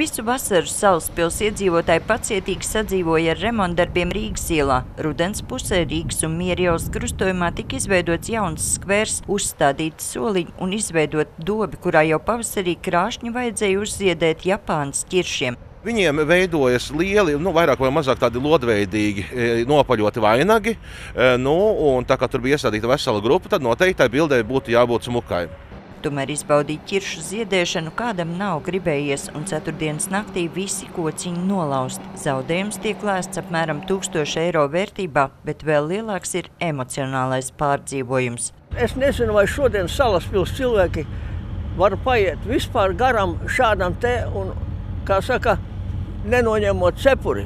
Visu vasaru Salaspils iedzīvotāji pacietīgi sadzīvoja ar remontdarbiem Rīgas ielā. Rudens pusē Rīgas un Miera ielas krustojumā tika izveidots jauns skvers, uzstādīti soliņi un izveidot dobi, kurā jau pavasarī krāšņi vajadzēja uzziedēt Japānas ķiršiem. Viņiem veidojas lieli, vairāk vai mazāk tādi lodveidīgi nopaļoti vainagi, un tā kā tur bija iestādīta vesela grupa, tad noteikti tai bildē būtu jābūt smukai. Tomēr izbaudīt ķiršu ziedēšanu kādam nav gribējies, un ceturtdienas naktī visi kociņi nolausti. Zaudējums tiek lēsts apmēram 1000 eiro vērtībā, bet vēl lielāks ir emocionālais pārdzīvojums. Es nezinu, vai šodien Salaspils cilvēki var paiet vispār garām šādam te un, kā saka, nenoņemot cepuri.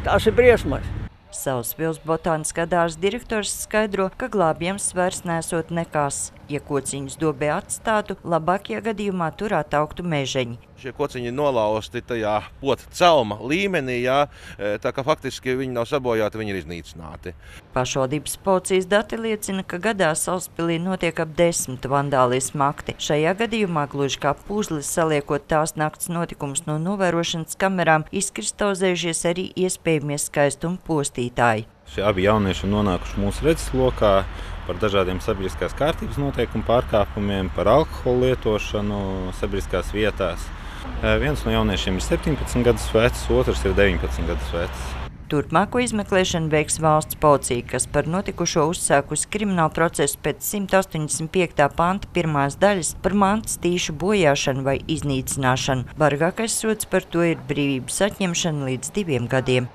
Tās ir briesmas. Salaspils botāniskā dārza direktors skaidro, ka glābjams vairs nesot nekās. Ja kociņus dobē atstātu, labākajā gadījumā tur attaugtu mežeņi. Šie kociņi nolausti tajā pota celma līmenī, tā kā faktiski viņi nav sabojāti, viņi ir iznīcināti. Pašvaldības policijas dati liecina, ka gadā Salaspilī notiek ap 10 vandālismu akti. Šajā gadījumā, gluži kā puzlis saliekot tās nakts notikumus no novērošanas kamerām, izkristalizējušies arī iespējamie skaistuma postītāji. Šie abi jaunieši nonākuši mūsu redzeslokā par dažādiem sabiedriskās kārtības noteikumu pārkāpumiem, par alkoholu lietošanu sabiedriskās vietās. Viens no jauniešiem ir 17 gadus vecs, otrs ir 19 gadus vecs. Turpmāko izmeklēšanu veiks valsts policija, kas par notikušo uzsākusi kriminālu procesu pēc 185. panta 1. daļas par mantas tīšu bojāšanu vai iznīcināšanu. Bargākais sods par to ir brīvības atņemšana līdz 2 gadiem.